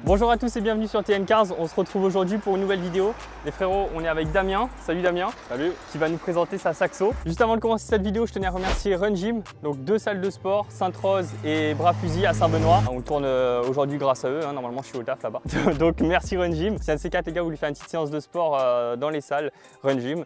Bonjour à tous et bienvenue sur TN Cars. On se retrouve aujourd'hui pour une nouvelle vidéo. Les frérots, on est avec Damien. Salut Damien. Salut. Qui va nous présenter sa Saxo. Juste avant de commencer cette vidéo, je tenais à remercier Run Gym. Donc 2 salles de sport, Sainte-Rose et Bras-Fusil à Saint-Benoît. On tourne aujourd'hui grâce à eux. Normalement, je suis au taf là-bas. Donc merci Run Gym. Si un de ces 4 les gars, vous voulez faire une petite séance de sport dans les salles Run Gym,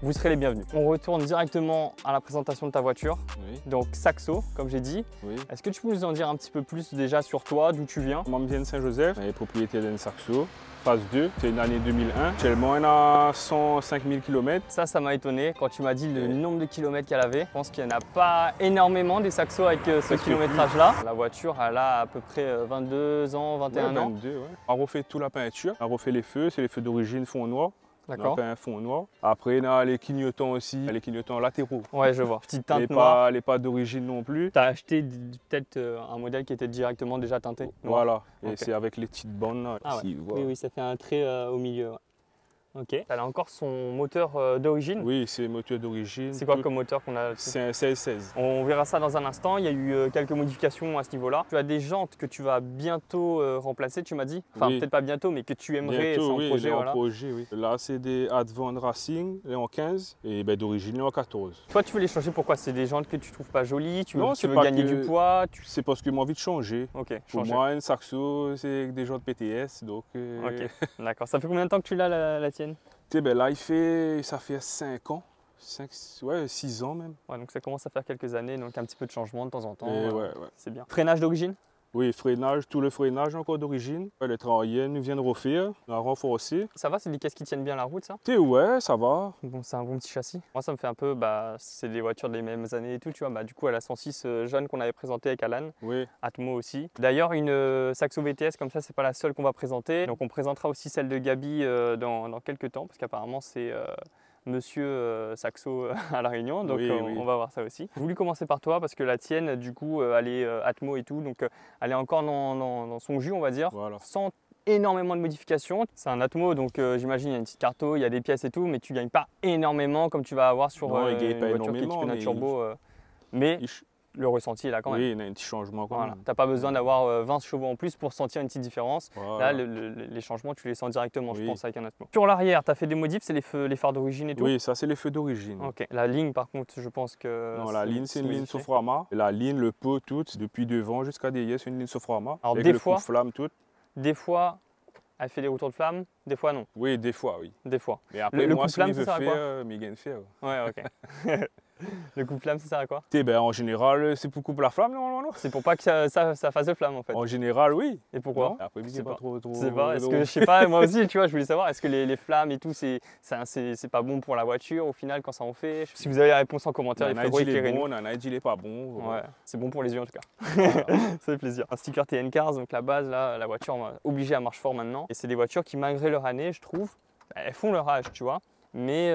vous serez les bienvenus. On retourne directement à la présentation de ta voiture. Oui. Donc Saxo, comme j'ai dit. Oui. Est-ce que tu peux nous en dire un petit peu plus déjà sur toi, d'où tu viens? Moi, je viens de Saint-Joseph, je suis propriétaire d'une Saxo. Phase 2, c'est une année 2001. Actuellement, on a 105 000 km. Ça m'a étonné quand tu m'as dit le nombre de kilomètres qu'elle avait. Je pense qu'il n'y en a pas énormément des Saxos avec ce kilométrage-là. La voiture, elle a à peu près 22 ans, 21 ans. 22, ouais. On a refait toute la peinture, on a refait les feux, c'est les feux d'origine fond noir. D'accord. On a un fond noir. Après, on a les clignotants aussi, les clignotants latéraux. Ouais, je vois. Petite teinte noire. Les pas d'origine non plus. Tu as acheté peut-être un modèle qui était directement déjà teinté noir. Voilà, et okay. C'est avec les petites bandes là. Ah ici, ouais. voilà. Oui, ça fait un trait au milieu. Ouais. Ok. Elle a encore son moteur d'origine. Oui, c'est moteur d'origine. C'est quoi comme moteur qu'on a? C'est un 1616. On verra ça dans un instant. Il y a eu quelques modifications à ce niveau-là. Tu as des jantes que tu vas bientôt remplacer, tu m'as dit. Enfin, peut-être pas bientôt, mais que tu aimerais. Bientôt, oui, projet, voilà. en projet, oui. Là, c'est des Advan Racing, les en 15 et d'origine en 14. Toi, tu veux les changer pourquoi? C'est des jantes que tu trouves pas jolies? Tu veux gagner du poids? C'est parce que j'ai envie de changer. Ok. Pour moi, une Saxo, c'est des jantes PTS, donc. Ok. D'accord. Ça fait combien de temps que tu l'as la tienne? Là, ça fait 5 ans, 6 ans même. Ouais, donc ça commence à faire quelques années, donc un petit peu de changement de temps en temps. Ouais. C'est bien. Freinage d'origine? Oui, freinage, tout le freinage encore d'origine. Les travailleurs nous viennent refaire, on a renforcé. Ça va, c'est des caisses qui tiennent bien la route, ça? Ouais, ça va. Bon, c'est un bon petit châssis. Moi, ça me fait un peu, c'est des voitures des mêmes années et tout, tu vois. Du coup, elle a 106 jaune qu'on avait présenté avec Alan. Oui. Atmo aussi. D'ailleurs, une Saxo VTS comme ça, c'est pas la seule qu'on va présenter. Donc, on présentera aussi celle de Gabi dans quelques temps, parce qu'apparemment, c'est Monsieur Saxo à La Réunion, donc oui. On va voir ça aussi. J'ai voulu commencer par toi parce que la tienne, du coup, elle est Atmo et tout, donc elle est encore dans son jus, on va dire, voilà. Sans énormément de modifications. C'est un Atmo, donc j'imagine il y a une petite carte, il y a des pièces et tout, mais tu gagnes pas énormément comme tu vas avoir sur une voiture qui est un turbo. Mais le ressenti est là quand même. Oui, il y a un petit changement quand même. Tu n'as pas besoin d'avoir 20 chevaux en plus pour sentir une petite différence. Voilà. Là, les changements, tu les sens directement, je pense, avec un Atmo. Sur l'arrière, tu as fait des modifs, c'est les phares d'origine et tout? Oui, ça, c'est les feux d'origine. Ok. La ligne, par contre, je pense que... Non, la ligne, c'est une ligne Soframa. La ligne, le pot, tout, depuis devant jusqu'à derrière, c'est une ligne Soframa. Alors, avec des le fois, flamme, tout. Des fois, elle fait des retours de flamme, des fois, non. Oui, des fois, oui. Des fois. Mais après, le moi, coup de flamme, ça sert à quoi? mais il gagne faire. Ouais, ok. Le coup de flamme, ça sert à quoi? En général, c'est pour couper la flamme, non? C'est pour pas que ça fasse de flamme, en fait. En général, oui. Et pourquoi? Non, après, c'est pas trop. C'est pas. Est-ce que, je sais pas, moi aussi, tu vois, je voulais savoir, est-ce que les flammes et tout, c'est pas bon pour la voiture au final quand ça en fait? Si vous avez la réponse en commentaire, les frérots, éclairez-nous. On a dit il est pas bon. Ouais, c'est bon pour les yeux en tout cas. Voilà. Ça fait plaisir. Un sticker TN Cars, donc la base, là, la voiture obligée à marche fort maintenant. Et c'est des voitures qui, malgré leur année, je trouve, elles font leur âge, tu vois. Mais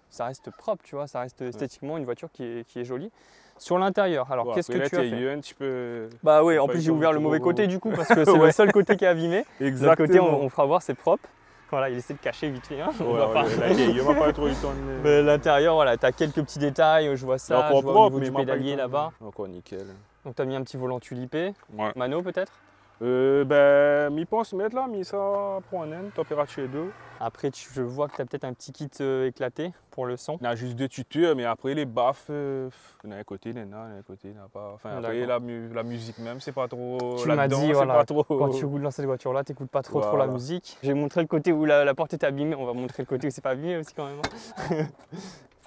ça reste propre, tu vois, ça reste esthétiquement une voiture qui est jolie. Sur l'intérieur, alors qu'est-ce que tu as fait? Un petit peu... Bah oui, en plus j'ai ouvert le mauvais côté du coup parce que c'est le seul côté qui est abîmé. Exactement. L'autre côté on fera voir, c'est propre. Voilà, il essaie de cacher vite fait. Hein. L'intérieur, voilà, tu as quelques petits détails, je vois ça, je vois au niveau du pédalier là-bas. Encore nickel. Donc tu as mis un petit volant tulipé, mano peut-être? Mi pense mettre là, mais ça prend un température d'eau. Après, je vois que tu as peut-être un petit kit éclaté pour le son. On a juste 2 tuteurs, mais après les baffes, on a un côté, on a un côté, on a pas. Enfin, après la musique même, c'est pas trop. Tu m'as dit, voilà, quand tu roules dans cette voiture-là, tu n'écoutes pas trop la musique. J'ai montré le côté où la porte était abîmée, on va montrer le côté où c'est pas abîmé aussi quand même.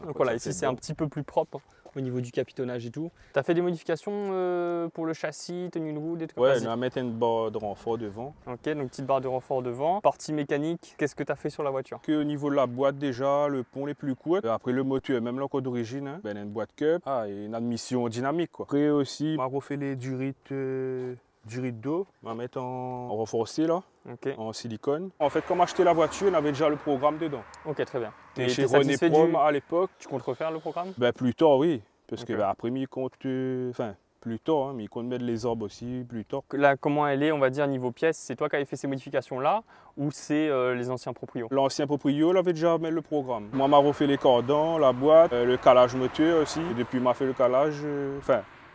Donc voilà, ici c'est un petit peu plus propre. Au niveau du capitonnage et tout. Tu as fait des modifications pour le châssis, tenue de roue, des trucs comme ça? Ouais, on va mettre une barre de renfort devant. Ok, donc petite barre de renfort devant. Partie mécanique, qu'est-ce que tu as fait sur la voiture? Au niveau de la boîte déjà, le pont les plus courts. Après le moteur, même l'encore d'origine, on a une boîte cup et une admission dynamique. Après aussi, on va refaire les durites d'eau, on va mettre en renforcé là. Okay. En silicone. En fait, comme acheter la voiture, on avait déjà le programme dedans. Ok, très bien. Et chez René Prom à l'époque. Tu comptes refaire le programme? Plus tard, oui. Parce que après, il compte. Plus tard, mais il compte mettre les orbes aussi plus tard. Là, comment elle est, on va dire, niveau pièces? C'est toi qui avais fait ces modifications-là ou c'est les anciens proprios? L'ancien proprio, il avait déjà mis le programme. Moi, m'a refait les cordons, la boîte, le calage moteur aussi. Et depuis, m'a fait le calage,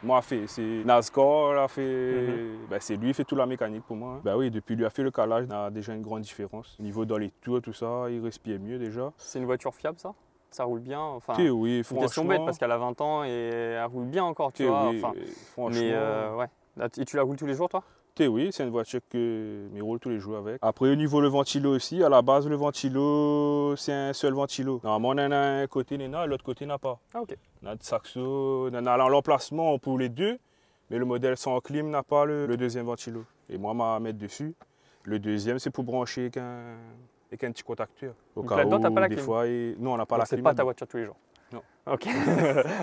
moi c'est NASCAR, là, ben, c'est lui qui fait toute la mécanique pour moi. Hein. Ben oui, depuis lui a fait le calage, il a déjà une grande différence. Au niveau dans les tours, tout ça, il respire mieux déjà. C'est une voiture fiable ça? Ça roule bien? Enfin, oui, c'est une question bête parce qu'elle a 20 ans et elle roule bien encore, tu vois. Oui, enfin, franchement. Mais ouais. Et tu la roules tous les jours toi? Oui, c'est une voiture que je roule tous les jours avec. Après, au niveau le ventilo aussi, à la base, le ventilo, c'est un seul ventilo. Normalement, on en a un côté, l'autre côté n'a pas. Ah, ok. On a de Saxo, on a l'emplacement pour les deux, mais le modèle sans clim n'a pas le deuxième ventilo. Et moi, je vais mettre dessus. Le deuxième, c'est pour brancher avec un petit contacteur. Donc là-dedans, tu n'as pas la clim? Non, on n'a pas la clim. C'est pas ta voiture tous les jours? Non. Ok,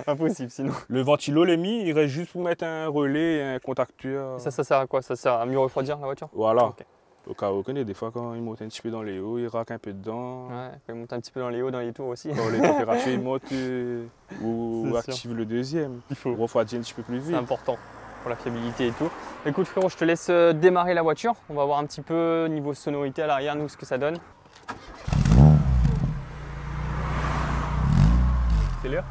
impossible sinon. Le ventilo, il reste juste pour mettre un relais et un contacteur. Ça sert à quoi? Ça sert à mieux refroidir la voiture? Voilà. Okay. Au cas où, on connaît des fois quand il monte un petit peu dans les hauts, il raque un peu dedans. Ouais, quand il monte un petit peu dans les hauts, dans les tours aussi. Quand les températures ils montent ou active le deuxième. Il faut refroidir un petit peu plus vite. C'est important pour la fiabilité et tout. Écoute frérot, je te laisse démarrer la voiture. On va voir un petit peu niveau sonorité à l'arrière, nous, ce que ça donne. C'est l'heure?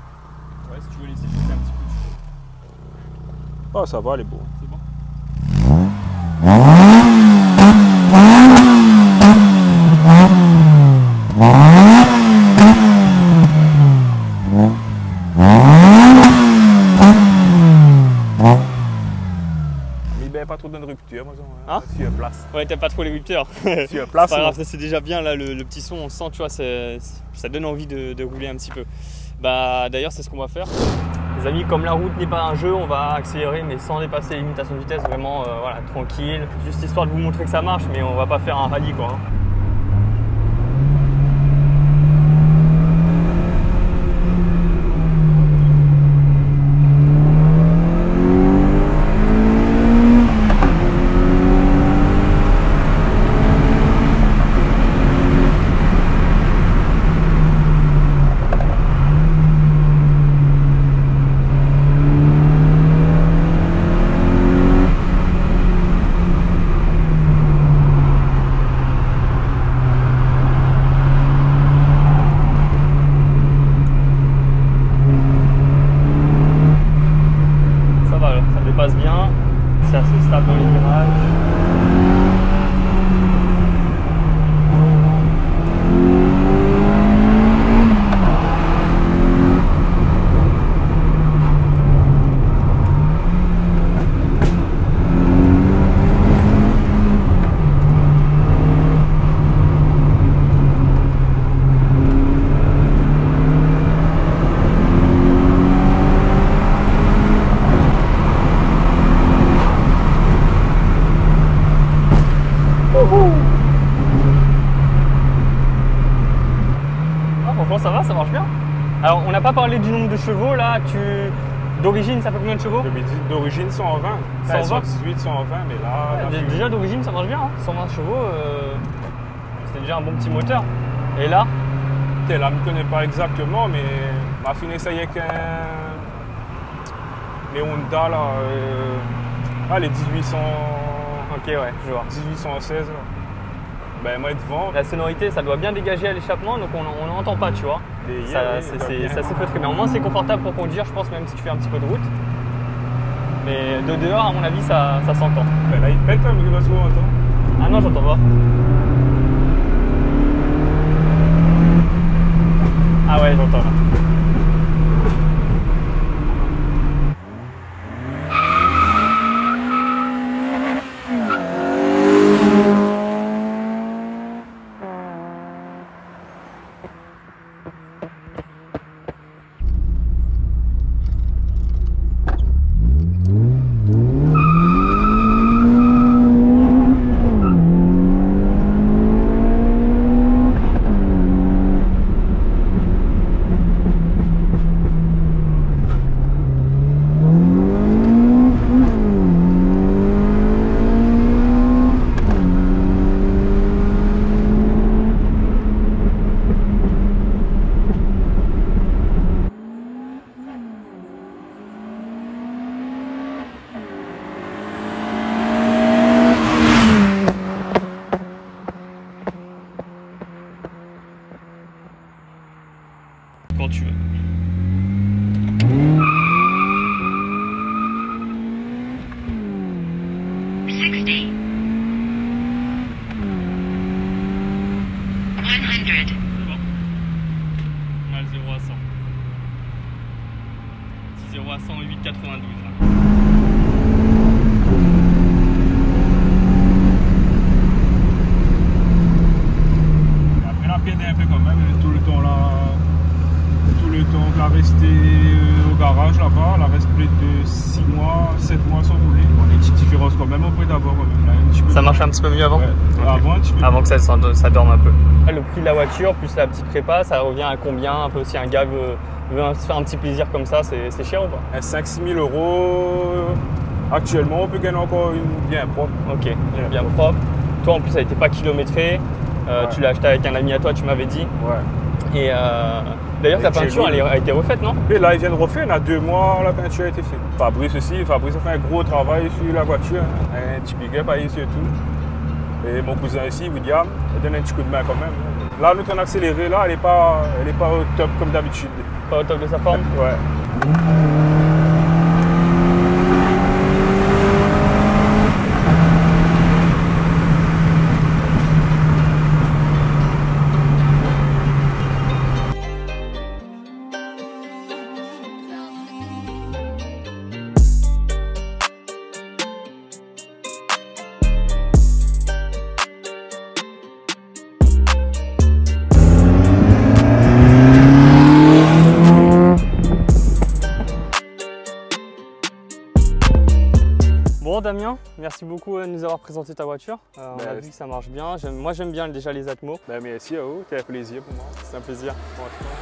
Ouais, si tu veux laisser chauffer un petit peu, tu peux. Ah, ça va, elle est bonne. C'est bon? Mais pas trop de rupture, moi. Hein? Si il y a place. Ouais, t'as pas trop les rupteurs. Si il y a place. C'est pas grave, ça c'est déjà bien là, le petit son, on sent, tu vois, ça donne envie de rouler un petit peu. Bah d'ailleurs, c'est ce qu'on va faire. Les amis, comme la route n'est pas un jeu, on va accélérer mais sans dépasser les limitations de vitesse, vraiment voilà, tranquille. Juste histoire de vous montrer que ça marche, mais on va pas faire un rallye quoi. Hein. Passe bien, c'est assez stable dans les virages. Ah, franchement ça va, ça marche bien. Alors on n'a pas parlé du nombre de chevaux là, d'origine ça fait combien de chevaux? D'origine 120. 120? 118, 120, mais là... Ouais, déjà d'origine ça marche bien, hein. 120 chevaux, c'était déjà un bon petit moteur. Et là? Là, je ne connais pas exactement, mais m'a fini ça avec les Honda là, les 1800... Ok ouais, je vois. 1816 là. Ben moi devant. La sonorité ça doit bien dégager à l'échappement donc on n'entend pas tu vois. Ça s'est feutré mais au moins c'est confortable pour conduire je pense même si tu fais un petit peu de route. Mais de dehors à mon avis ça s'entend. Ben là il pète hein, mais souvent on entend. Ah non j'entends pas. Ah ouais j'entends là. 0 à 100 8,92 là. Après la peine un peu quand même, tout le temps que la restée au garage là-bas, la reste plus de 6 mois, 7 mois sans rouler. Bon, les petites différences quand même, on peut d'avoir quand même. Là, un petit peu Ça marche un petit peu mieux avant? Ouais. Okay. Avant, un petit peu avant que ça dorme un peu. Le prix de la voiture plus la petite prépa, ça revient à combien? Un peu si un gars veut se faire un petit plaisir comme ça, c'est cher ou pas? 5-6 000 euros. Actuellement, on peut gagner encore une bien propre. Ok, bien propre. Toi en plus, elle n'était pas kilométrée. Ouais. Tu l'as acheté avec un ami à toi, tu m'avais dit. Ouais. Et d'ailleurs, ta peinture, elle a été refaite, non? Et là, ils viennent refaire. Il y a 2 mois, la peinture a été faite. Fabrice aussi. Fabrice a fait un gros travail sur la voiture. Un petit big up à lui surtout. Et mon cousin ici, William, il donne un petit coup de main quand même. Là, notre accéléré, là, elle n'est pas au top comme d'habitude. Pas au top de sa forme? Ouais. Bon Damien, merci beaucoup de nous avoir présenté ta voiture. On a vu que ça marche bien. Moi j'aime bien déjà les Atmos. Merci à vous, c'était un plaisir pour moi. C'est un plaisir.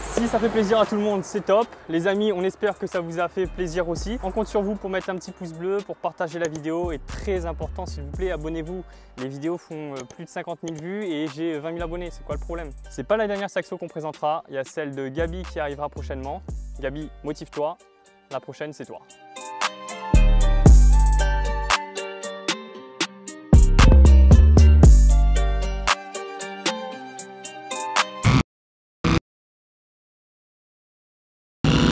Si ça fait plaisir à tout le monde, c'est top. Les amis, on espère que ça vous a fait plaisir aussi. On compte sur vous pour mettre un petit pouce bleu, pour partager la vidéo. Et très important, s'il vous plaît, abonnez-vous. Les vidéos font plus de 50 000 vues et j'ai 20 000 abonnés. C'est quoi le problème? C'est pas la dernière Saxo qu'on présentera. Il y a celle de Gabi qui arrivera prochainement. Gabi, motive-toi. La prochaine, c'est toi.